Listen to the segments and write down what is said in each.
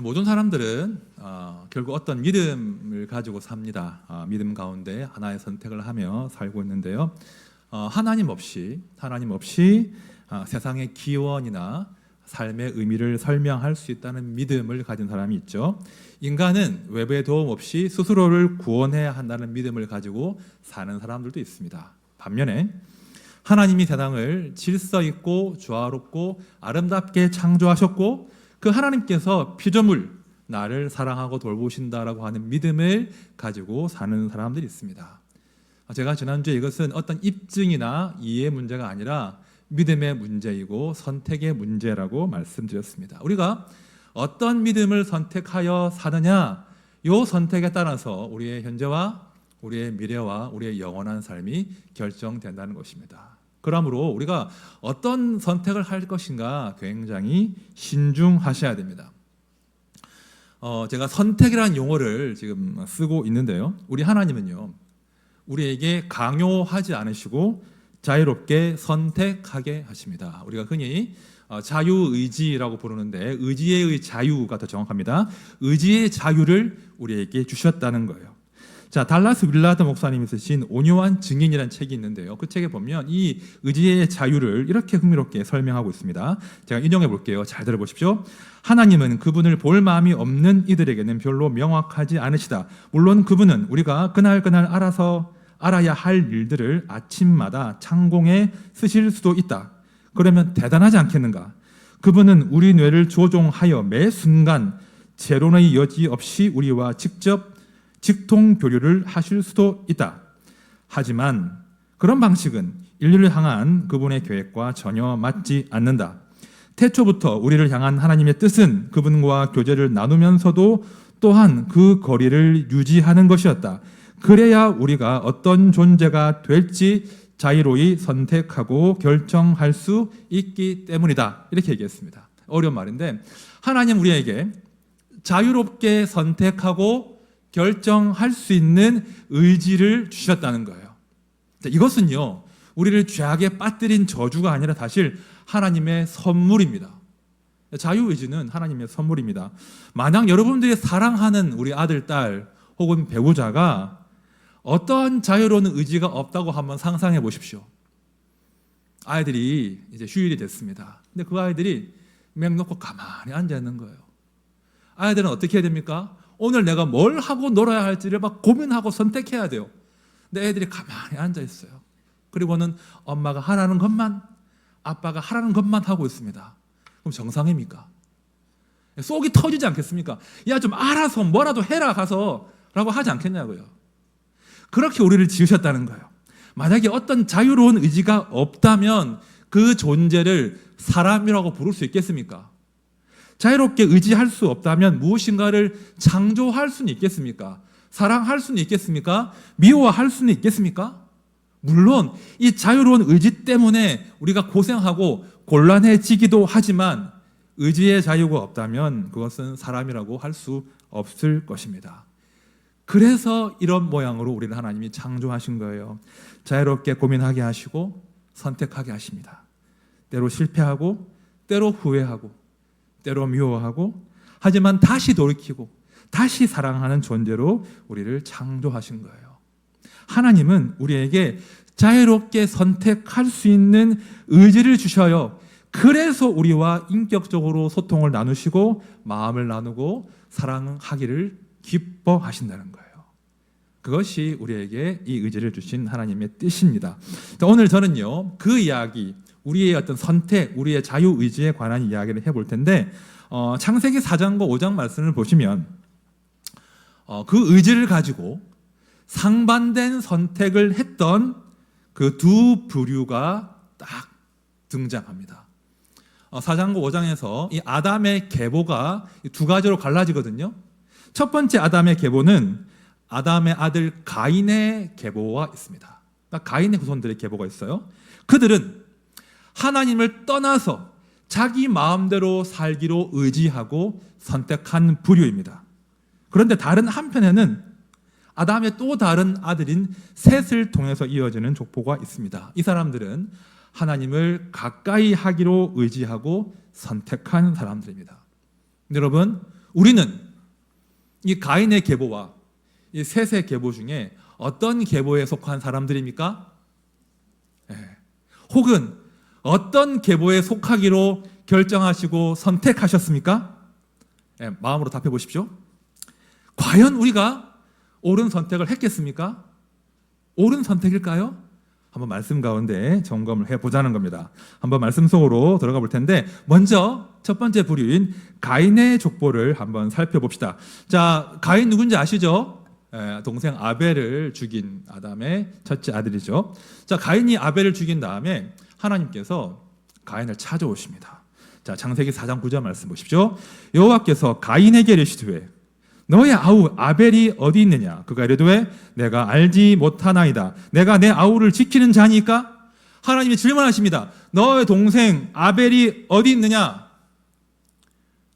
모든 사람들은 결국 어떤 믿음을 가지고 삽니다. 믿음 가운데 하나의 선택을 하며 살고 있는데요. 하나님 없이 세상의 기원이나 삶의 의미를 설명할 수 있다는 믿음을 가진 사람이 있죠. 인간은 외부의 도움 없이 스스로를 구원해야 한다는 믿음을 가지고 사는 사람들도 있습니다. 반면에 하나님이 세상을 질서 있고 조화롭고 아름답게 창조하셨고 그 하나님께서 피조물 나를 사랑하고 돌보신다라고 하는 믿음을 가지고 사는 사람들이 있습니다. 제가 지난주에 이것은 어떤 입증이나 이해 문제가 아니라 믿음의 문제이고 선택의 문제라고 말씀드렸습니다. 우리가 어떤 믿음을 선택하여 사느냐, 이 선택에 따라서 우리의 현재와 우리의 미래와 우리의 영원한 삶이 결정된다는 것입니다. 그러므로 우리가 어떤 선택을 할 것인가 굉장히 신중하셔야 됩니다. 제가 선택이라는 용어를 지금 쓰고 있는데요. 우리 하나님은요, 우리에게 강요하지 않으시고 자유롭게 선택하게 하십니다. 우리가 흔히 자유의지라고 부르는데 의지의 자유가 더 정확합니다. 의지의 자유를 우리에게 주셨다는 거예요. 자, 달라스 윌라드 목사님이 쓰신 온유한 증인이라는 책이 있는데요. 그 책에 보면 이 의지의 자유를 이렇게 흥미롭게 설명하고 있습니다. 제가 인용해 볼게요. 잘 들어보십시오. 하나님은 그분을 볼 마음이 없는 이들에게는 별로 명확하지 않으시다. 물론 그분은 우리가 그날 알아야 할 일들을 아침마다 창공에 쓰실 수도 있다. 그러면 대단하지 않겠는가? 그분은 우리 뇌를 조종하여 매 순간 재론의 여지 없이 우리와 직통 교류를 하실 수도 있다. 하지만 그런 방식은 인류를 향한 그분의 계획과 전혀 맞지 않는다. 태초부터 우리를 향한 하나님의 뜻은 그분과 교제를 나누면서도 또한 그 거리를 유지하는 것이었다. 그래야 우리가 어떤 존재가 될지 자유로이 선택하고 결정할 수 있기 때문이다. 이렇게 얘기했습니다. 어려운 말인데 하나님 우리에게 자유롭게 선택하고 결정할 수 있는 의지를 주셨다는 거예요. 이것은요, 우리를 죄악에 빠뜨린 저주가 아니라 사실 하나님의 선물입니다. 자유의지는 하나님의 선물입니다. 만약 여러분들이 사랑하는 우리 아들, 딸 혹은 배우자가 어떠한 자유로운 의지가 없다고 한번 상상해 보십시오. 아이들이 이제 휴일이 됐습니다. 근데 그 아이들이 맹 놓고 가만히 앉아 있는 거예요. 아이들은 어떻게 해야 됩니까? 오늘 내가 뭘 하고 놀아야 할지를 막 고민하고 선택해야 돼요. 근데 애들이 가만히 앉아 있어요. 그리고는 엄마가 하라는 것만, 아빠가 하라는 것만 하고 있습니다. 그럼 정상입니까? 속이 터지지 않겠습니까? 야, 좀 알아서 뭐라도 해라 가서 라고 하지 않겠냐고요. 그렇게 우리를 지으셨다는 거예요. 만약에 어떤 자유로운 의지가 없다면 그 존재를 사람이라고 부를 수 있겠습니까? 자유롭게 의지할 수 없다면 무엇인가를 창조할 수는 있겠습니까? 사랑할 수는 있겠습니까? 미워할 수는 있겠습니까? 물론 이 자유로운 의지 때문에 우리가 고생하고 곤란해지기도 하지만 의지의 자유가 없다면 그것은 사람이라고 할 수 없을 것입니다. 그래서 이런 모양으로 우리를 하나님이 창조하신 거예요. 자유롭게 고민하게 하시고 선택하게 하십니다. 때로 실패하고 때로 후회하고 때로 미워하고 하지만 다시 돌이키고 다시 사랑하는 존재로 우리를 창조하신 거예요. 하나님은 우리에게 자유롭게 선택할 수 있는 의지를 주셔요. 그래서 우리와 인격적으로 소통을 나누시고 마음을 나누고 사랑하기를 기뻐하신다는 거예요. 그것이 우리에게 이 의지를 주신 하나님의 뜻입니다. 오늘 저는요, 그 이야기, 우리의 어떤 선택, 우리의 자유의지에 관한 이야기를 해볼 텐데 창세기 4장과 5장 말씀을 보시면 그 의지를 가지고 상반된 선택을 했던 그 두 부류가 딱 등장합니다. 4장과 5장에서 이 아담의 계보가 두 가지로 갈라지거든요. 첫 번째 아담의 계보는 아담의 아들 가인의 계보가 있습니다. 그러니까 가인의 후손들의 계보가 있어요. 그들은 하나님을 떠나서 자기 마음대로 살기로 의지하고 선택한 부류입니다. 그런데 다른 한편에는 아담의 또 다른 아들인 셋을 통해서 이어지는 족보가 있습니다. 이 사람들은 하나님을 가까이 하기로 의지하고 선택한 사람들입니다. 여러분, 우리는 이 가인의 계보와 이 셋의 계보 중에 어떤 계보에 속한 사람들입니까? 혹은 어떤 계보에 속하기로 결정하시고 선택하셨습니까? 마음으로 답해 보십시오. 과연 우리가 옳은 선택을 했겠습니까? 옳은 선택일까요? 한번 말씀 가운데 점검을 해보자는 겁니다. 한번 말씀 속으로 들어가 볼 텐데 먼저 첫 번째 부류인 가인의 족보를 한번 살펴봅시다. 자, 가인 누군지 아시죠? 동생 아벨을 죽인 아담의 첫째 아들이죠. 자, 가인이 아벨을 죽인 다음에 하나님께서 가인을 찾아오십니다. 자, 창세기 4장 9절 말씀 보십시오. 여호와께서 가인에게 이르시되 너의 아우 아벨이 어디 있느냐? 그가 이르되 내가 알지 못하나이다. 내가 내 아우를 지키는 자니까? 하나님이 질문하십니다. 너의 동생 아벨이 어디 있느냐?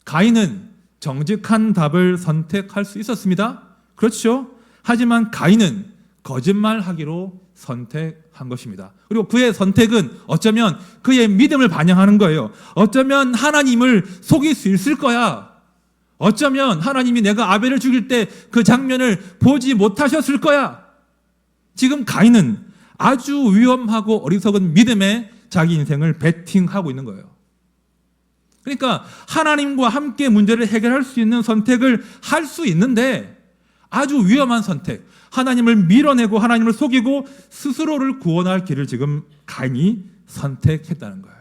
가인은 정직한 답을 선택할 수 있었습니다. 그렇죠? 하지만 가인은 거짓말하기로 선택한 것입니다. 그리고 그의 선택은 어쩌면 그의 믿음을 반영하는 거예요. 어쩌면 하나님을 속일 수 있을 거야. 어쩌면 하나님이 내가 아벨을 죽일 때 그 장면을 보지 못하셨을 거야. 지금 가인은 아주 위험하고 어리석은 믿음에 자기 인생을 베팅하고 있는 거예요. 그러니까 하나님과 함께 문제를 해결할 수 있는 선택을 할 수 있는데 아주 위험한 선택, 하나님을 밀어내고 하나님을 속이고 스스로를 구원할 길을 지금 가인이 선택했다는 거예요.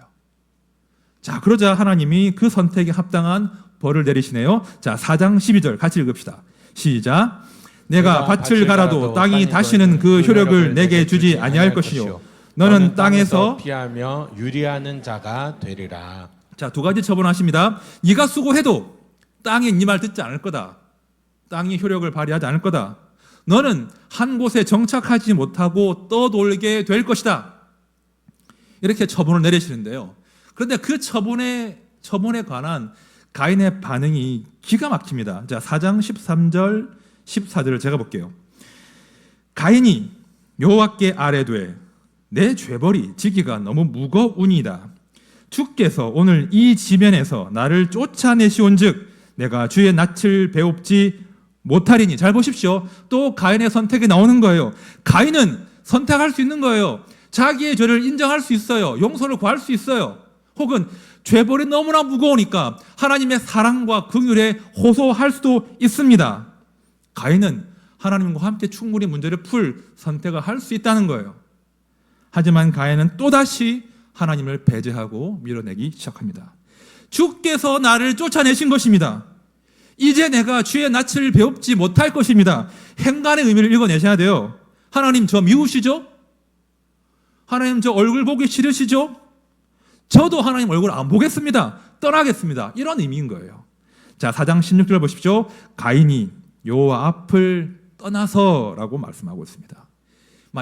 자, 그러자 하나님이 그 선택에 합당한 벌을 내리시네요. 자, 4장 12절 같이 읽읍시다. 시작. 내가 밭을 갈아도 땅이 다시는 그 효력을 내게 주지 아니할 것이요 너는 땅에서 피하며 유리하는 자가 되리라. 자, 두 가지 처분하십니다. 네가 수고해도 땅이 네 말 듣지 않을 거다. 땅이 효력을 발휘하지 않을 거다. 너는 한 곳에 정착하지 못하고 떠돌게 될 것이다. 이렇게 처분을 내리시는데요. 그런데 그 처분에 관한 가인의 반응이 기가 막힙니다. 자, 4장 13절 14절을 제가 볼게요. 가인이 여호와께 아뢰되 내 죄벌이 지기가 너무 무거우니이다. 주께서 오늘 이 지면에서 나를 쫓아내시온즉 내가 주의 낯을 배웁지 못하리니. 잘 보십시오. 또 가인의 선택이 나오는 거예요. 가인은 선택할 수 있는 거예요. 자기의 죄를 인정할 수 있어요. 용서를 구할 수 있어요. 혹은 죄벌이 너무나 무거우니까 하나님의 사랑과 긍휼에 호소할 수도 있습니다. 가인은 하나님과 함께 충분히 문제를 풀 선택을 할 수 있다는 거예요. 하지만 가인은 또다시 하나님을 배제하고 밀어내기 시작합니다. 주께서 나를 쫓아내신 것입니다. 이제 내가 주의 낯을 배웁지 못할 것입니다. 행간의 의미를 읽어내셔야 돼요. 하나님 저 미우시죠? 하나님 저 얼굴 보기 싫으시죠? 저도 하나님 얼굴 안 보겠습니다. 떠나겠습니다. 이런 의미인 거예요. 자, 4장 16절 보십시오. 가인이 여호와 앞을 떠나서라고 말씀하고 있습니다.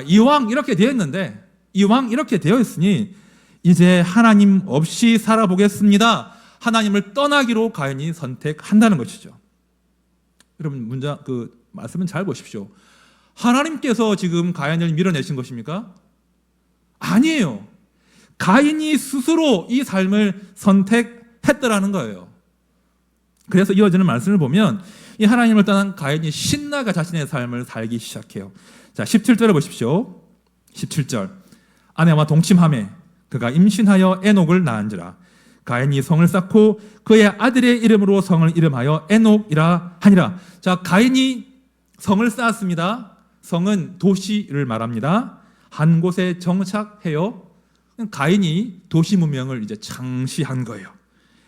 이왕 이렇게 되어 있는데, 이왕 이렇게 되어 있으니 이제 하나님 없이 살아보겠습니다. 하나님을 떠나기로 가인이 선택한다는 것이죠. 여러분 말씀은 잘 보십시오. 하나님께서 지금 가인을 밀어내신 것입니까? 아니에요. 가인이 스스로 이 삶을 선택했더라는 거예요. 그래서 이어지는 말씀을 보면 이 하나님을 떠난 가인이 신나게 자신의 삶을 살기 시작해요. 자, 17절을 보십시오. 17절. 아내와 동침하매 그가 임신하여 에녹을 낳은지라. 가인이 성을 쌓고 그의 아들의 이름으로 성을 이름하여 에녹이라 하니라. 자, 가인이 성을 쌓았습니다. 성은 도시를 말합니다. 한 곳에 정착해요. 가인이 도시 문명을 이제 창시한 거예요.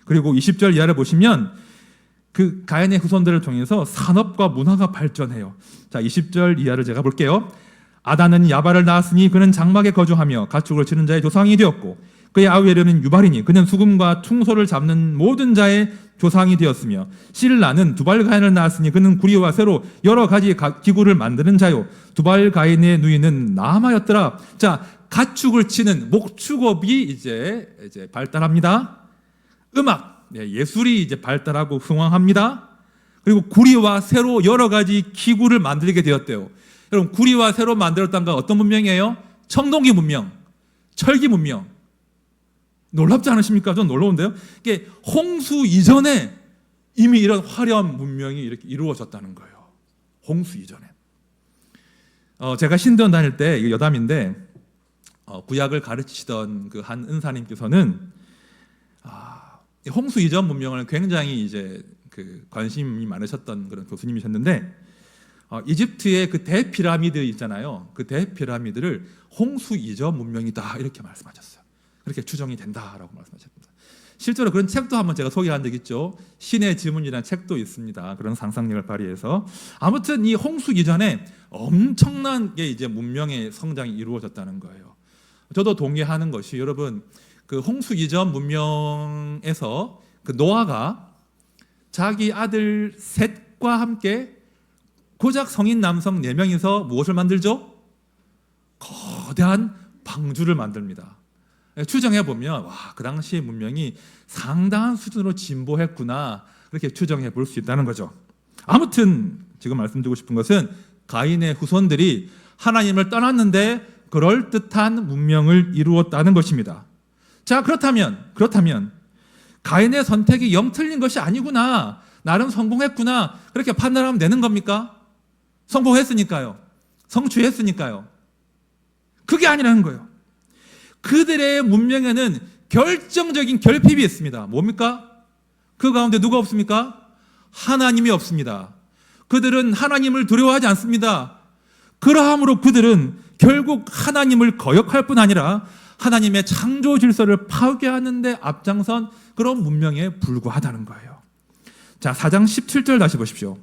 그리고 20절 이하를 보시면 그 가인의 후손들을 통해서 산업과 문화가 발전해요. 자, 20절 이하를 제가 볼게요. 아다는 야발을 낳았으니 그는 장막에 거주하며 가축을 치는 자의 조상이 되었고 그의 아우의 이름은 유발이니 그는 수금과 충소를 잡는 모든 자의 조상이 되었으며 실라는 두발가인을 낳았으니 그는 구리와 쇠로 여러 가지 기구를 만드는 자요 두발가인의 누이는 나아마였더라. 자, 가축을 치는 목축업이 이제 발달합니다. 음악, 예술이 이제 발달하고 흥왕합니다. 그리고 구리와 쇠로 여러 가지 기구를 만들게 되었대요. 여러분, 구리와 쇠로 만들었던 건 어떤 문명이에요? 청동기 문명, 철기 문명. 놀랍지 않으십니까? 좀 놀라운데요. 이게 홍수 이전에 이미 이런 화려한 문명이 이렇게 이루어졌다는 거예요. 홍수 이전에. 제가 신대원 다닐 때 이거 여담인데 구약을 가르치시던 그 한 은사님께서는 홍수 이전 문명을 굉장히 이제 그 관심이 많으셨던 그런 교수님이셨는데 이집트의 그 대피라미드 있잖아요. 그 대피라미드를 홍수 이전 문명이다 이렇게 말씀하셨어요. 그렇게 추정이 된다라고 말씀하셨습니다. 실제로 그런 책도 한번 제가 소개한 적 있죠. 신의 지문이라는 책도 있습니다. 그런 상상력을 발휘해서 아무튼 이 홍수 이전에 엄청나게 이제 문명의 성장이 이루어졌다는 거예요. 저도 동의하는 것이 여러분 그 홍수 이전 문명에서 그 노아가 자기 아들 셋과 함께 고작 성인 남성 4명이서 무엇을 만들죠? 거대한 방주를 만듭니다. 추정해 보면 그 당시의 문명이 상당한 수준으로 진보했구나 그렇게 추정해 볼 수 있다는 거죠. 아무튼 지금 말씀드리고 싶은 것은 가인의 후손들이 하나님을 떠났는데 그럴듯한 문명을 이루었다는 것입니다. 자, 그렇다면 가인의 선택이 영 틀린 것이 아니구나, 나름 성공했구나 그렇게 판단하면 되는 겁니까? 성공했으니까요. 성취했으니까요. 그게 아니라는 거예요. 그들의 문명에는 결정적인 결핍이 있습니다. 뭡니까? 그 가운데 누가 없습니까? 하나님이 없습니다. 그들은 하나님을 두려워하지 않습니다. 그러함으로 그들은 결국 하나님을 거역할 뿐 아니라 하나님의 창조 질서를 파괴하는 데 앞장선 그런 문명에 불과하다는 거예요. 자, 4장 17절 다시 보십시오.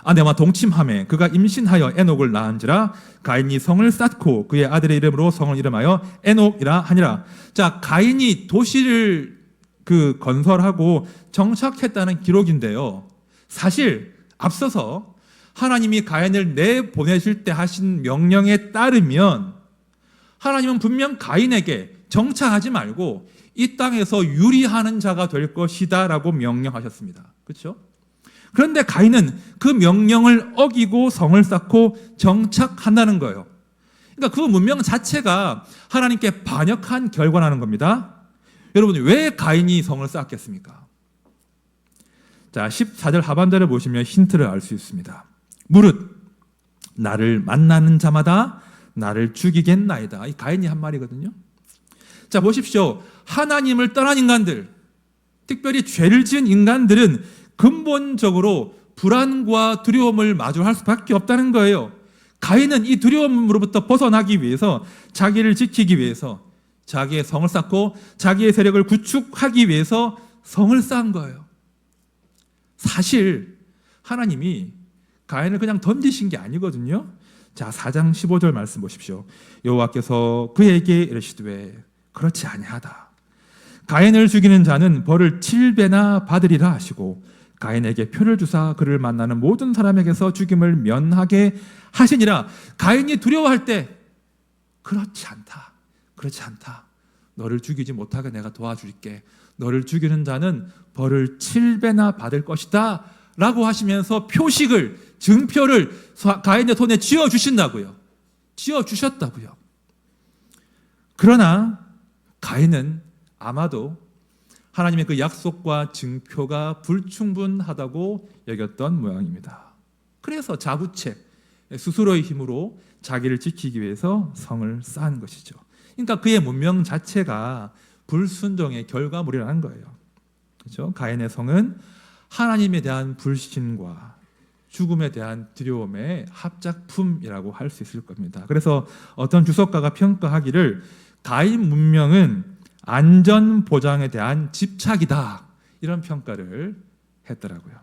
아내와 동침하매 그가 임신하여 에녹을 낳은지라 가인이 성을 쌓고 그의 아들의 이름으로 성을 이름하여 에녹이라 하니라. 자, 가인이 도시를 건설하고 정착했다는 기록인데요. 사실 앞서서 하나님이 가인을 내보내실 때 하신 명령에 따르면 하나님은 분명 가인에게 정착하지 말고 이 땅에서 유리하는 자가 될 것이다 라고 명령하셨습니다. 그렇죠? 그런데 가인은 그 명령을 어기고 성을 쌓고 정착한다는 거예요. 그러니까 그 문명 자체가 하나님께 반역한 결과라는 겁니다. 여러분, 왜 가인이 성을 쌓았겠습니까? 자, 14절 하반절을 보시면 힌트를 알 수 있습니다. 무릇 나를 만나는 자마다 나를 죽이겠나이다. 이 가인이 한 말이거든요. 자, 보십시오. 하나님을 떠난 인간들, 특별히 죄를 지은 인간들은 근본적으로 불안과 두려움을 마주할 수밖에 없다는 거예요. 가인은 이 두려움으로부터 벗어나기 위해서, 자기를 지키기 위해서 자기의 성을 쌓고 자기의 세력을 구축하기 위해서 성을 쌓은 거예요. 사실 하나님이 가인을 그냥 던지신 게 아니거든요. 자, 4장 15절 말씀 보십시오. 여호와께서 그에게 이르시되 그렇지 아니하다. 가인을 죽이는 자는 벌을 7배나 받으리라 하시고 가인에게 표를 주사 그를 만나는 모든 사람에게서 죽임을 면하게 하시니라. 가인이 두려워할 때 그렇지 않다. 너를 죽이지 못하게 내가 도와줄게. 너를 죽이는 자는 벌을 7배나 받을 것이다 라고 하시면서 표식을, 증표를 가인의 손에 쥐어주신다고요. 쥐어주셨다고요. 그러나 가인은 아마도 하나님의 그 약속과 증표가 불충분하다고 여겼던 모양입니다. 그래서 자부채, 스스로의 힘으로 자기를 지키기 위해서 성을 쌓은 것이죠. 그러니까 그의 문명 자체가 불순종의 결과물이라는 거예요. 그렇죠? 가인의 성은 하나님에 대한 불신과 죽음에 대한 두려움의 합작품이라고 할 수 있을 겁니다. 그래서 어떤 주석가가 평가하기를 가인 문명은 안전 보장에 대한 집착이다, 이런 평가를 했더라고요.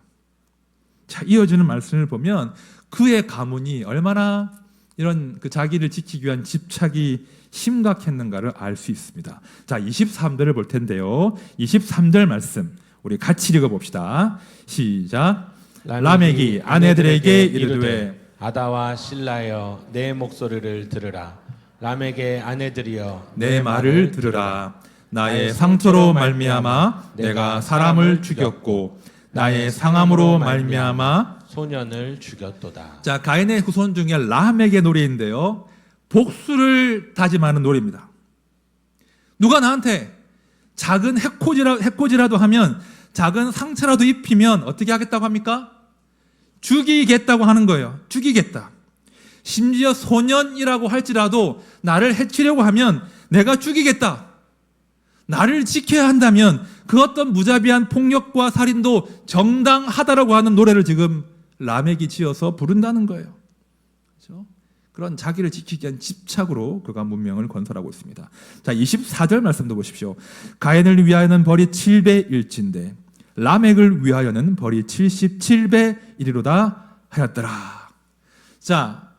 자, 이어지는 말씀을 보면 그의 가문이 얼마나 이런 자기를 지키기 위한 집착이 심각했는가를 알 수 있습니다. 자, 23절을 볼 텐데요. 23절 말씀 우리 같이 읽어봅시다. 시작. 라멕이 아내들에게 이르되 아다와 실라여 내 목소리를 들으라. 라멕의 아내들이여 내 말을 들으라. 나의 상처로 말미암아 내가 사람을 죽였고 나의 상함으로 말미암아 소년을 죽였도다. 자, 가인의 후손 중에 라멕의 노래인데요. 복수를 다짐하는 노래입니다. 누가 나한테 작은 해코지라도 하면 작은 상처라도 입히면 어떻게 하겠다고 합니까? 죽이겠다고 하는 거예요. 죽이겠다. 심지어 소년이라고 할지라도 나를 해치려고 하면 내가 죽이겠다. 나를 지켜야 한다면 그 어떤 무자비한 폭력과 살인도 정당하다라고 하는 노래를 지금 라멕이 지어서 부른다는 거예요. 그렇죠? 그런 자기를 지키기 위한 집착으로 그가 문명을 건설하고 있습니다. 자, 24절 말씀도 보십시오. 가인을 위하여는 벌이 700일치인데 라멕을 위하여는 벌이 77배 이리로다 하였더라. 자,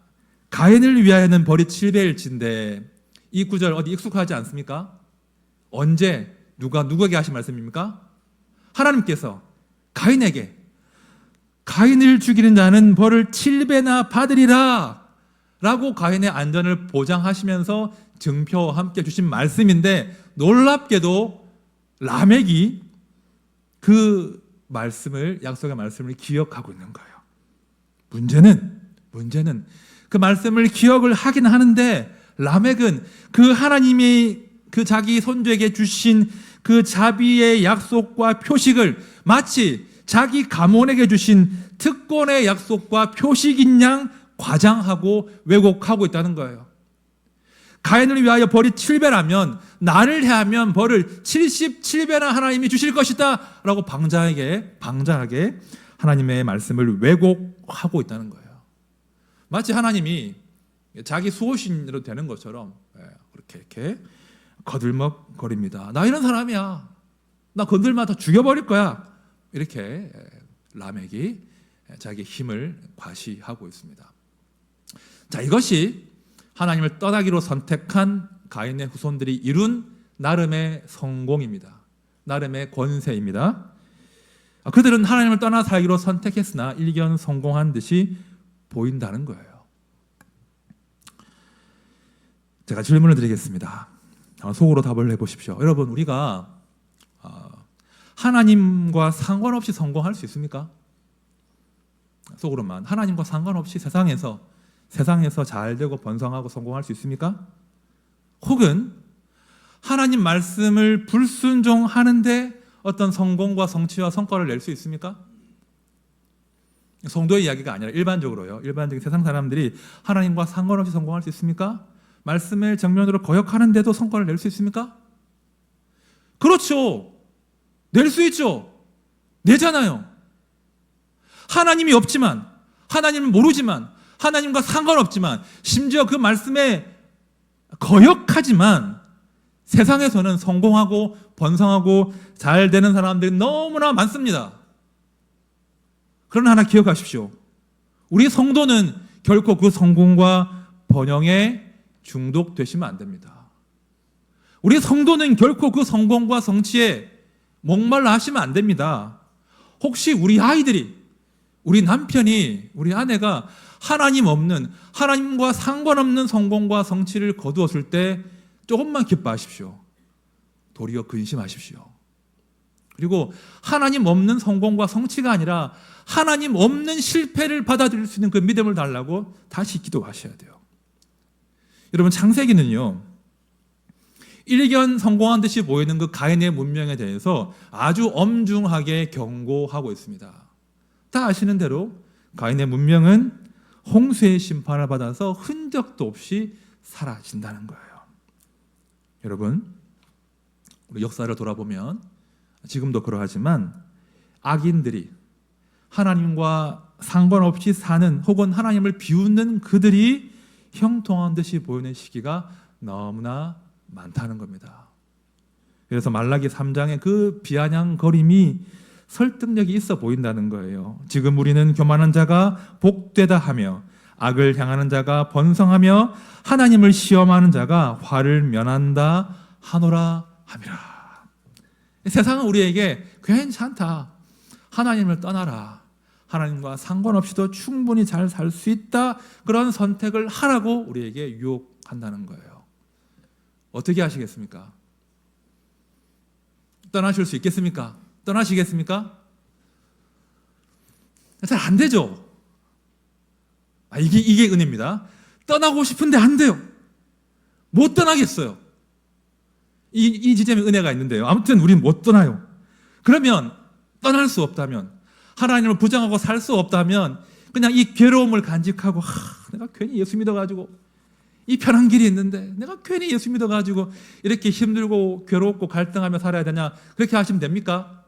가인을 위하여는 벌이 700일치인데 이 구절 어디 익숙하지 않습니까? 언제 누구에게 하신 말씀입니까? 하나님께서 가인에게 가인을 죽이는 자는 벌을 7배나 받으리라 라고 가인의 안전을 보장하시면서 증표와 함께 주신 말씀인데 놀랍게도 라멕이 그 말씀을, 약속의 말씀을 기억하고 있는 거예요. 문제는 그 말씀을 기억을 하긴 하는데 라멕은 그 하나님이 그 자기 손주에게 주신 그 자비의 약속과 표식을 마치 자기 가문에게 주신 특권의 약속과 표식인 양 과장하고 왜곡하고 있다는 거예요. 가인을 위하여 벌이 7배라면 나를 해하면 벌을 77배나 하나님이 주실 것이다 라고 방자하게 하나님의 말씀을 왜곡하고 있다는 거예요. 마치 하나님이 자기 수호신으로 되는 것처럼 그렇게 거들먹거립니다. 나 이런 사람이야. 나 건들면 다 죽여버릴 거야. 이렇게 라멕이 자기 힘을 과시하고 있습니다. 자, 이것이 하나님을 떠나기로 선택한 가인의 후손들이 이룬 나름의 성공입니다. 나름의 권세입니다. 그들은 하나님을 떠나 살기로 선택했으나 일견 성공한 듯이 보인다는 거예요. 제가 질문을 드리겠습니다. 속으로 답을 해보십시오. 여러분, 우리가 하나님과 상관없이 성공할 수 있습니까? 속으로만. 하나님과 상관없이 세상에서 잘 되고 번성하고 성공할 수 있습니까? 혹은 하나님 말씀을 불순종하는데 어떤 성공과 성취와 성과를 낼 수 있습니까? 성도의 이야기가 아니라 일반적으로요. 일반적인 세상 사람들이 하나님과 상관없이 성공할 수 있습니까? 말씀을 정면으로 거역하는데도 성과를 낼 수 있습니까? 그렇죠. 낼 수 있죠. 내잖아요. 하나님이 없지만, 하나님을 모르지만, 하나님과 상관없지만, 심지어 그 말씀에 거역하지만 세상에서는 성공하고 번성하고 잘 되는 사람들이 너무나 많습니다. 그러나 하나 기억하십시오. 우리 성도는 결코 그 성공과 번영에 중독되시면 안 됩니다. 우리 성도는 결코 그 성공과 성취에 목말라 하시면 안 됩니다. 혹시 우리 아이들이, 우리 남편이, 우리 아내가 하나님 없는, 하나님과 상관없는 성공과 성취를 거두었을 때 조금만 기뻐하십시오. 도리어 근심하십시오. 그리고 하나님 없는 성공과 성취가 아니라 하나님 없는 실패를 받아들일 수 있는 그 믿음을 달라고 다시 기도하셔야 돼요. 여러분, 창세기는요, 일견 성공한 듯이 보이는 그 가인의 문명에 대해서 아주 엄중하게 경고하고 있습니다. 다 아시는 대로 가인의 문명은 홍수의 심판을 받아서 흔적도 없이 사라진다는 거예요. 여러분, 우리 역사를 돌아보면 지금도 그러하지만 악인들이 하나님과 상관없이 사는 혹은 하나님을 비웃는 그들이 형통한 듯이 보이는 시기가 너무나 많다는 겁니다. 그래서 말라기 3장의 그 비아냥거림이 설득력이 있어 보인다는 거예요. 지금 우리는 교만한 자가 복되다 하며 악을 향하는 자가 번성하며 하나님을 시험하는 자가 화를 면한다 하노라 함이라. 세상은 우리에게 괜찮다, 하나님을 떠나라, 하나님과 상관없이도 충분히 잘 살 수 있다, 그런 선택을 하라고 우리에게 유혹한다는 거예요. 어떻게 하시겠습니까? 떠나실 수 있겠습니까? 떠나시겠습니까? 잘 안 되죠. 이게 은혜입니다. 떠나고 싶은데 안 돼요. 못 떠나겠어요. 이 지점에 은혜가 있는데요. 아무튼 우리는 못 떠나요. 그러면 떠날 수 없다면, 하나님을 부정하고 살 수 없다면 그냥 이 괴로움을 간직하고 내가 괜히 예수 믿어가지고 이 편한 길이 있는데 내가 괜히 예수 믿어가지고 이렇게 힘들고 괴롭고 갈등하며 살아야 되냐, 그렇게 하시면 됩니까?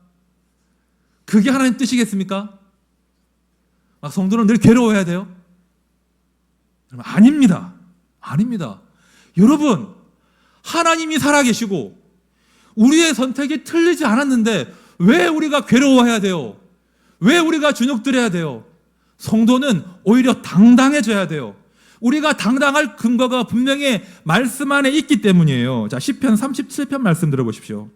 그게 하나님 뜻이겠습니까? 성도는 늘 괴로워해야 돼요? 아닙니다. 아닙니다. 여러분, 하나님이 살아계시고 우리의 선택이 틀리지 않았는데 왜 우리가 괴로워해야 돼요? 왜 우리가 주눅들어야 돼요? 성도는 오히려 당당해져야 돼요. 우리가 당당할 근거가 분명히 말씀 안에 있기 때문이에요. 자, 시편 37편 말씀 들어보십시오.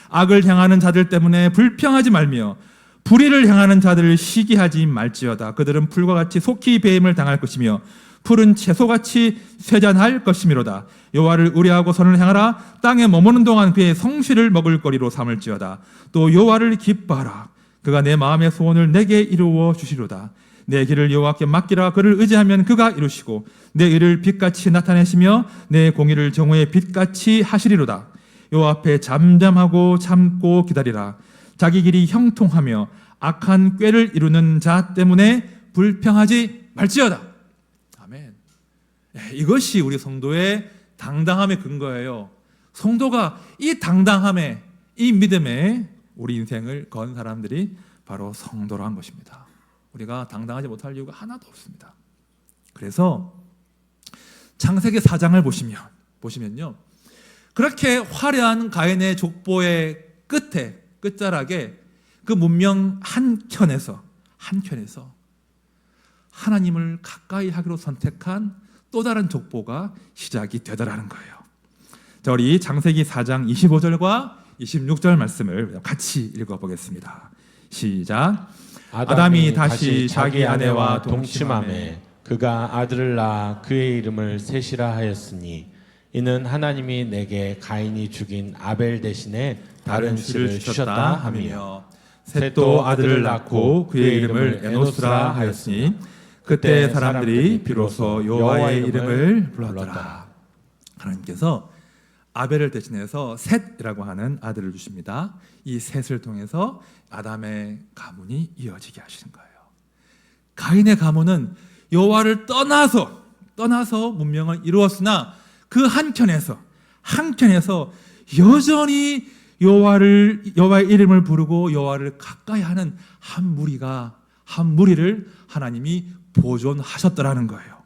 악을 행하는 자들 때문에 불평하지 말며 불의를 행하는 자들을 시기하지 말지어다. 그들은 풀과 같이 속히 배임을 당할 것이며 푸른 채소같이 쇠잔할 것이미로다. 여호와를 의뢰하고 선을 행하라. 땅에 머무는 동안 그의 성실을 먹을 거리로 삼을지어다. 또 여호와를 기뻐하라. 그가 내 마음의 소원을 내게 이루어 주시로다. 내 길을 여호와께 맡기라. 그를 의지하면 그가 이루시고 내 의를 빛같이 나타내시며 내 공의를 정오의 빛같이 하시리로다. 여호와 앞에 잠잠하고 참고 기다리라. 자기 길이 형통하며 악한 꾀를 이루는 자 때문에 불평하지 말지어다. 아멘. 이것이 우리 성도의 당당함의 근거예요. 성도가 이 당당함에, 이 믿음에 우리 인생을 건 사람들이 바로 성도로 한 것입니다. 우리가 당당하지 못할 이유가 하나도 없습니다. 그래서 창세기 4장을 보시면요, 그렇게 화려한 가인의 족보의 끝자락에 그 문명 한켠에서 하나님을 가까이 하기로 선택한 또 다른 족보가 시작이 되더라는 거예요. 자, 우리 창세기 4장 25절과 26절 말씀을 같이 읽어보겠습니다. 시작. 아담이 다시 자기 아내와 동침하매 그가 아들을 낳아 그의 이름을 셋이라 하였으니 이는 하나님이 내게 가인이 죽인 아벨 대신에 다른 씨를 주셨다 하며 셋도 아들을 낳고 그의 이름을 에노스라 하였으니 그때 사람들이 비로소 여호와의 이름을 불렀더라. 하나님께서 아벨을 대신해서 셋이라고 하는 아들을 주십니다. 이 셋을 통해서 아담의 가문이 이어지게 하시는 거예요. 가인의 가문은 여호와를 떠나서 문명을 이루었으나 그 한켠에서 여전히 여호와의 이름을 부르고 여호와를 가까이 하는 한 무리를 하나님이 보존하셨더라는 거예요.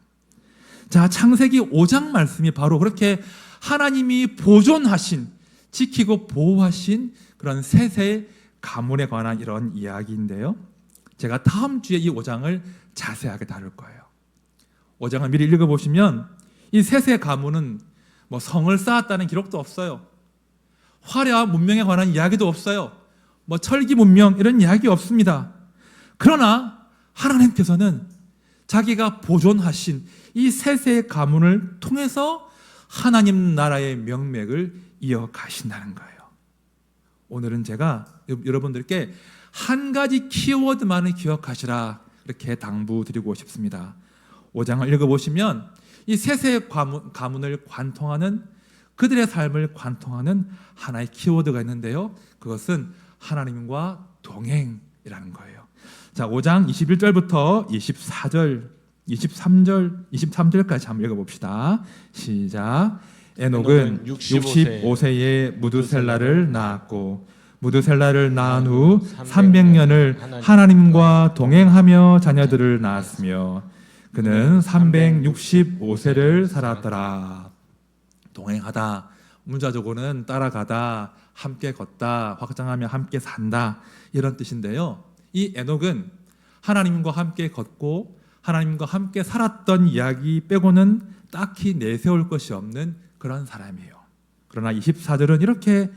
자, 창세기 5장 말씀이 바로 그렇게 하나님이 보존하신, 지키고 보호하신 그런 셋의 가문에 관한 이런 이야기인데요, 제가 다음 주에 이 5장을 자세하게 다룰 거예요. 5장을 미리 읽어보시면 이 셋의 가문은 성을 쌓았다는 기록도 없어요. 화려한 문명에 관한 이야기도 없어요. 철기 문명 이런 이야기 없습니다. 그러나 하나님께서는 자기가 보존하신 이 셋의 가문을 통해서 하나님 나라의 명맥을 이어가신다는 거예요. 오늘은 제가 여러분들께 한 가지 키워드만을 기억하시라, 이렇게 당부드리고 싶습니다. 5장을 읽어보시면 이 셋의 가문을 관통하는, 그들의 삶을 관통하는 하나의 키워드가 있는데요, 그것은 하나님과 동행이라는 거예요. 자, 5장 21절부터 23절까지 한번 읽어봅시다. 시작. 에녹은 65세에 무드셀라를 낳았고 무드셀라를 낳은 후 300년을 하나님과 동행하며 자녀들을 낳았으며 그는 365세를 살았더라. 동행하다, 문자적으로는 따라가다, 함께 걷다, 확장하며 함께 산다, 이런 뜻인데요, 이 에녹은 하나님과 함께 걷고 하나님과 함께 살았던 이야기 빼고는 딱히 내세울 것이 없는 그런 사람이에요. 그러나 24절은 이렇게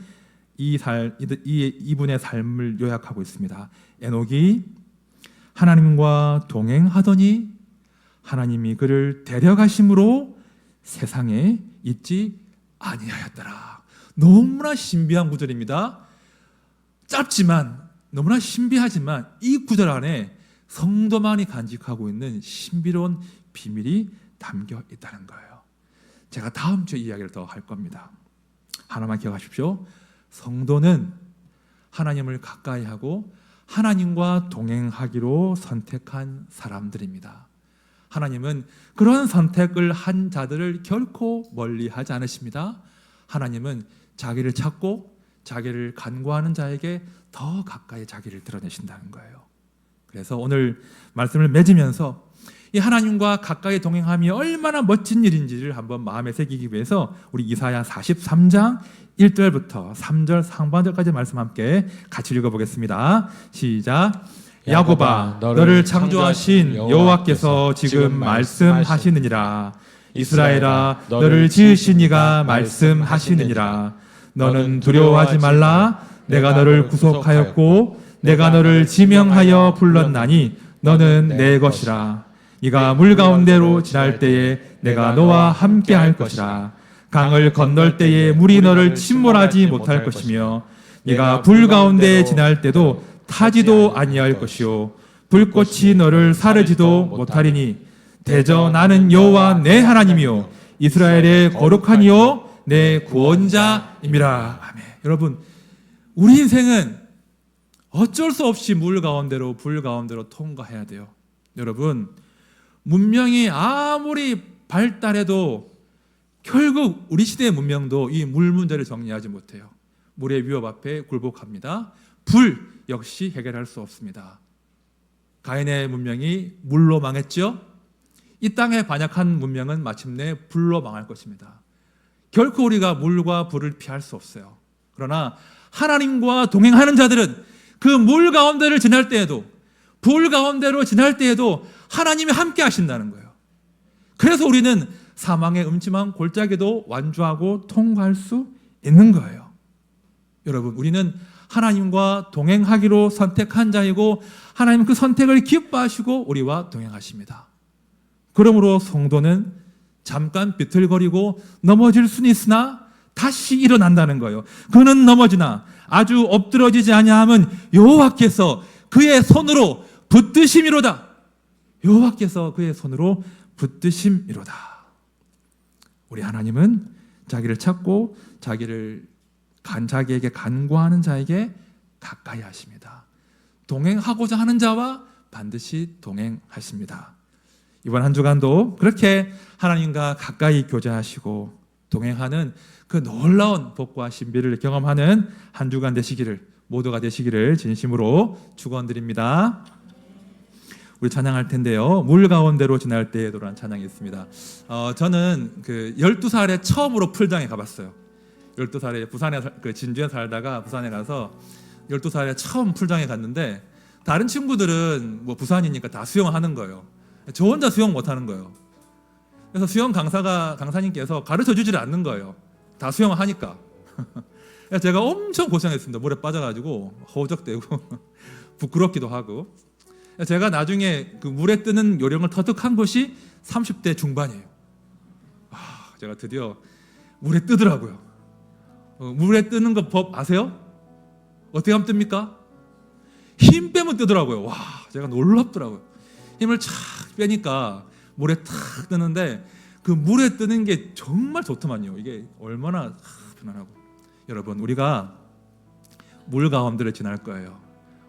이분의 삶을 요약하고 있습니다. 에녹이 하나님과 동행하더니 하나님이 그를 데려가심으로 세상에 있지 아니하였더라. 너무나 신비한 구절입니다. 짧지만 너무나 신비하지만 이 구절 안에 성도만이 간직하고 있는 신비로운 비밀이 담겨 있다는 거예요. 제가 다음 주에 이야기를 더 할 겁니다. 하나만 기억하십시오. 성도는 하나님을 가까이 하고 하나님과 동행하기로 선택한 사람들입니다. 하나님은 그런 선택을 한 자들을 결코 멀리하지 않으십니다. 하나님은 자기를 찾고 자기를 간구하는 자에게 더 가까이 자기를 드러내신다는 거예요. 그래서 오늘 말씀을 맺으면서 이 하나님과 가까이 동행함이 얼마나 멋진 일인지를 한번 마음에 새기기 위해서 우리 이사야 43장 1절부터 3절 상반절까지 말씀 함께 같이 읽어보겠습니다. 시작. 야곱아, 너를 창조하신 여호와께서 지금 말씀하시느니라. 이스라엘아, 너를 지으신 이가 말씀하시느니라. 너는 두려워하지 말라. 내가 너를 구속하였고 내가 너를 지명하여 불렀나니 너는 내 것이라. 네가 물 가운데로 지날 때에 내가 너와 함께 할 것이라. 강을 건널 때에 물이 너를 침몰하지 못할 것이며 네가 불 가운데 지날 때도 타지도 아니할 것이요 불꽃이 너를 사르지도 못하리니 대저 나는 여호와 내 하나님이요 이스라엘의 거룩한 이요 내 구원자임이라. 아멘. 여러분, 우리 인생은 어쩔 수 없이 물 가운데로 불 가운데로 통과해야 돼요. 여러분, 문명이 아무리 발달해도 결국 우리 시대의 문명도 이 물 문제를 정리하지 못해요. 물의 위협 앞에 굴복합니다. 불 역시 해결할 수 없습니다. 가인의 문명이 물로 망했죠. 이 땅에 반역한 문명은 마침내 불로 망할 것입니다. 결코 우리가 물과 불을 피할 수 없어요. 그러나 하나님과 동행하는 자들은 그 물 가운데를 지날 때에도 불 가운데로 지날 때에도 하나님이 함께 하신다는 거예요. 그래서 우리는 사망의 음침한 골짜기도 완주하고 통과할 수 있는 거예요. 여러분, 우리는 하나님과 동행하기로 선택한 자이고 하나님은 그 선택을 기뻐하시고 우리와 동행하십니다. 그러므로 성도는 잠깐 비틀거리고 넘어질 수는 있으나 다시 일어난다는 거예요. 그는 넘어지나 아주 엎드러지지 아니함은 여호와께서 그의 손으로 붙드심이로다. 여호와께서 그의 손으로 붙드심이로다. 우리 하나님은 자기를 찾고 자기에게 간구하는 자에게 가까이 하십니다. 동행하고자 하는 자와 반드시 동행하십니다. 이번 한 주간도 그렇게 하나님과 가까이 교제하시고 동행하는 그 놀라운 복과 신비를 경험하는 한 주간 되시기를, 모두가 되시기를 진심으로 축원드립니다. 우리 찬양할 텐데요. 물 가운데로 지날 때에도라는 찬양이 있습니다. 저는 그 12살에 처음으로 풀장에 가봤어요. 12살에 부산에 진주에 살다가 부산에 가서 12살에 처음 풀장에 갔는데 다른 친구들은 뭐 부산이니까 다 수영하는 거예요. 저 혼자 수영 못 하는 거예요. 그래서 수영 강사님께서 가르쳐 주지를 않는 거예요. 다 수영을 하니까. 제가 엄청 고생했습니다. 물에 빠져가지고 허우적대고 부끄럽기도 하고. 제가 나중에 그 물에 뜨는 요령을 터득한 것이 30대 중반이에요. 제가 드디어 물에 뜨더라고요. 물에 뜨는 거 법 아세요? 어떻게 하면 뜹니까? 힘 빼면 뜨더라고요. 와, 제가 놀랍더라고요. 힘을 착 빼니까 물에 탁 뜨는데 그 물에 뜨는 게 정말 좋더만요. 이게 얼마나 편안하고. 여러분, 우리가 물 가운데를 지날 거예요.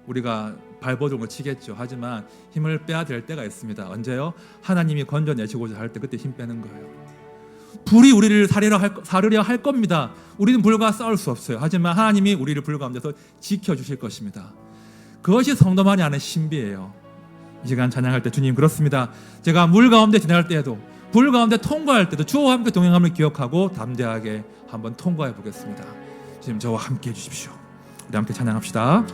우리가 발버둥을 치겠죠. 하지만 힘을 빼야 될 때가 있습니다. 언제요? 하나님이 건져내시고자 할 때 그때 힘 빼는 거예요. 불이 우리를 사르려 할 겁니다. 우리는 불과 싸울 수 없어요. 하지만 하나님이 우리를 불 가운데서 지켜주실 것입니다. 그것이 성도만이 아는 신비예요. 이 시간 찬양할 때 주님 그렇습니다. 제가 물 가운데 지날 때에도 불 가운데 통과할 때도 주와 함께 동행함을 기억하고 담대하게 한번 통과해 보겠습니다. 주님 저와 함께 해주십시오. 우리 함께 찬양합시다.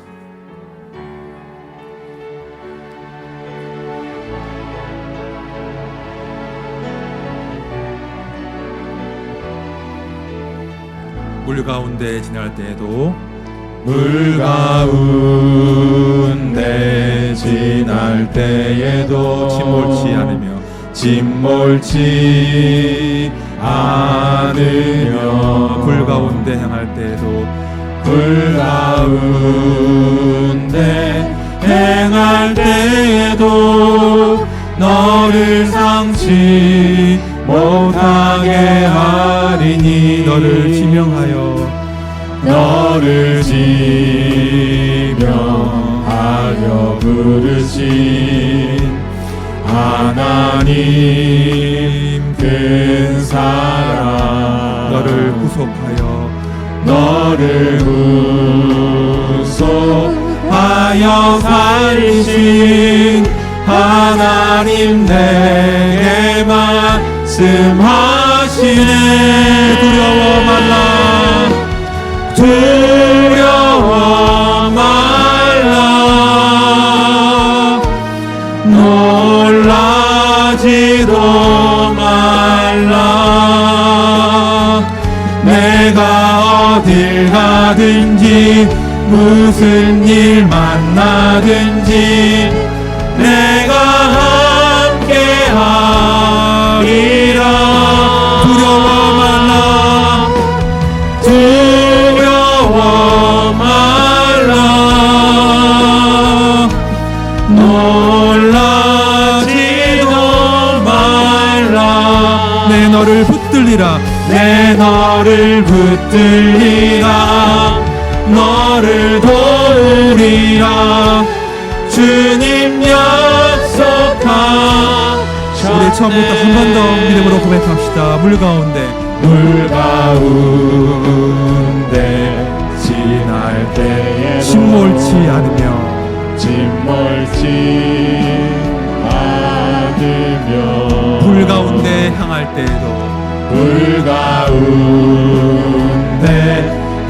물 가운데 지날 때에도 물 가운데 지날 때에도 침몰치 않으며 불 가운데 향할 때에도 불 가운데 행할 때에도 너를 상치 못하게 하리니 너를 지명하여 너를 지명하여 부르신 하나님 큰 사랑 너를 구속하여 살리신 하나님 내게 말씀하시네 두려워 말라 놀라지도 말라 내가 어딜 가든지 무슨 일 만나든지 내가 함께하리라 두려워 말라 놀라지도 말라 내 너를 붙들리라 내 너를 붙들리라 너를 도우리라 주님 약속하셨네 우리 처음부터 한 번 더 믿음으로 고백합시다. 물 가운데 지날 때에도 침몰치 않으며 불 가운데 향할 때에도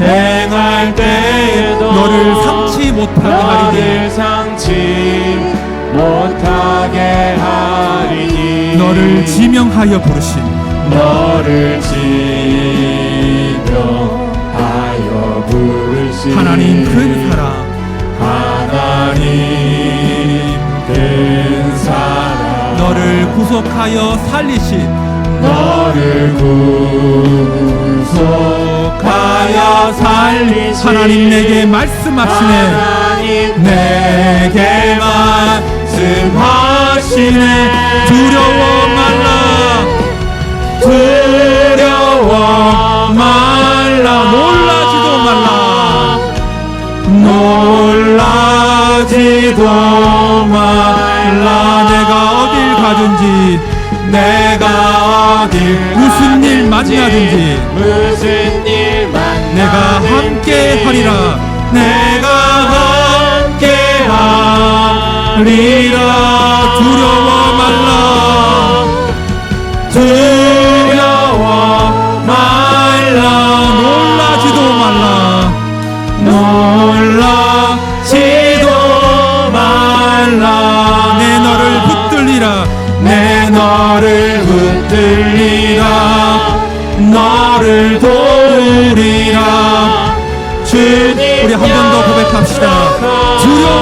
행할 때에도 너를 상치 못하게 하리니 너를 지명하여 부르신 하나님 큰 사랑 너를 구속하여 살리신 하나님 내게 말씀하시네 두려워 말라 놀라지도 말라 내가 어딜 무슨 일 만나든지 내가 함께 하리라 두려워 말라 놀라지도 말라 내 너를 붙들리라 너를 도우리라 우리 한 번 더 고백합시다. 두려워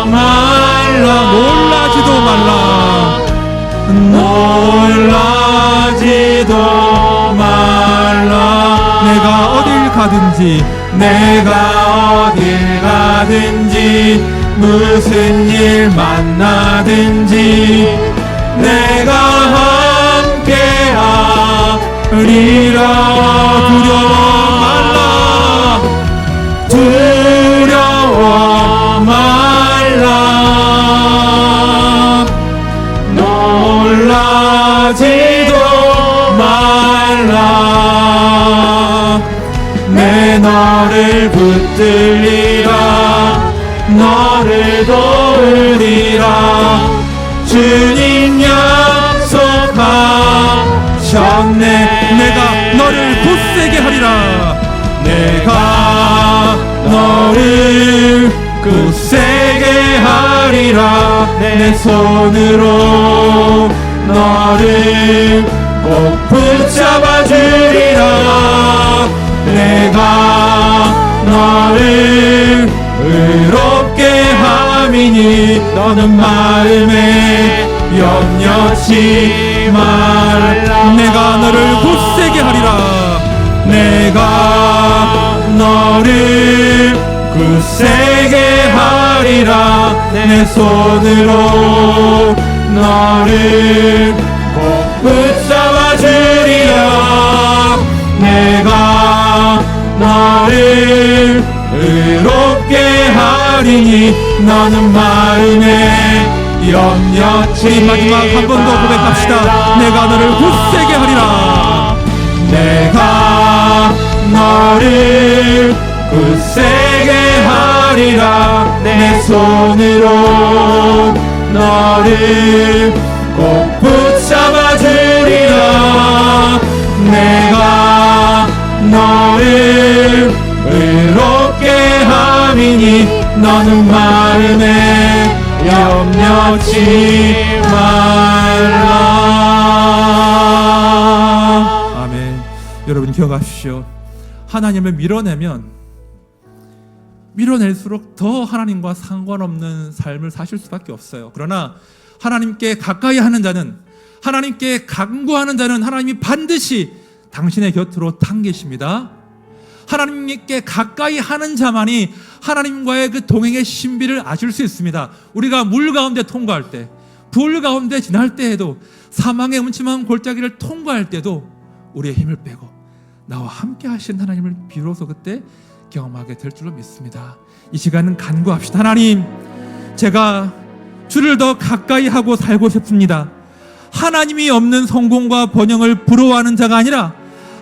말라 놀라지도 말라 내가 어딜 가든지 무슨 일 만나든지 내가 함께하리라 두려워 말라 놀라지도 말라 내 너를 붙들리라 너를 도우리라 주님 약속하셨네 내가 너를 굳세게 하리라 내가 너를 굳세게 하리라 내 손으로 너를 꼭 붙잡아 주리라 내가 너를 의롭게 함이니 너는 마음에 염려치 말라 내가 너를 굳세게 하리라 내가 너를 굳세게 하리라 내 손으로 너를 꼭 붙잡아 주리라 내가 너를 의롭게 하리니 너는 마음에 염려치 우리 마지막 한 번 더 고백합시다. 내가 너를 굳세게 하리라. 내가 너를 굳세게 하리라. 내 손으로 너를 꼭 붙잡아 주리라. 내가 너를 의롭게 함이니 너는 마음에 염려치 말라. 아멘. 여러분 기억하십시오. 하나님을 밀어낼수록 더 하나님과 상관없는 삶을 사실 수밖에 없어요. 그러나 하나님께 가까이 하는 자는, 하나님께 간구하는 자는 하나님이 반드시 당신의 곁으로 당기십니다. 하나님께 가까이 하는 자만이 하나님과의 그 동행의 신비를 아실 수 있습니다. 우리가 물 가운데 통과할 때, 불 가운데 지날 때에도, 사망의 음침한 골짜기를 통과할 때도 우리의 힘을 빼고 나와 함께 하신 하나님을 비로소 그때 경험하게 될 줄로 믿습니다. 이 시간은 간구합시다. 하나님, 제가 주를 더 가까이 하고 살고 싶습니다. 하나님이 없는 성공과 번영을 부러워하는 자가 아니라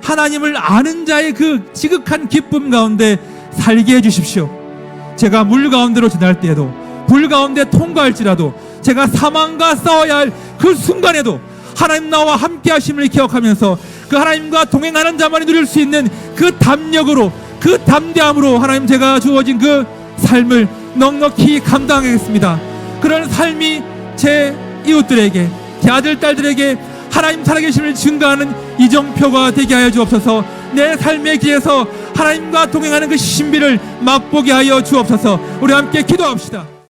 하나님을 아는 자의 그 지극한 기쁨 가운데 살게 해주십시오. 제가 물 가운데로 지날 때에도, 불 가운데 통과할지라도, 제가 사망과 싸워야 할 그 순간에도 하나님 나와 함께 하심을 기억하면서 그 하나님과 동행하는 자만이 누릴 수 있는 그 담력으로, 그 담대함으로 하나님 제가 주어진 그 삶을 넉넉히 감당하겠습니다. 그런 삶이 제 이웃들에게, 제 아들, 딸들에게 하나님 살아계심을 증거하는 이정표가 되게 하여 주옵소서. 내 삶의 길에서 하나님과 동행하는 그 신비를 맛보게 하여 주옵소서. 우리 함께 기도합시다.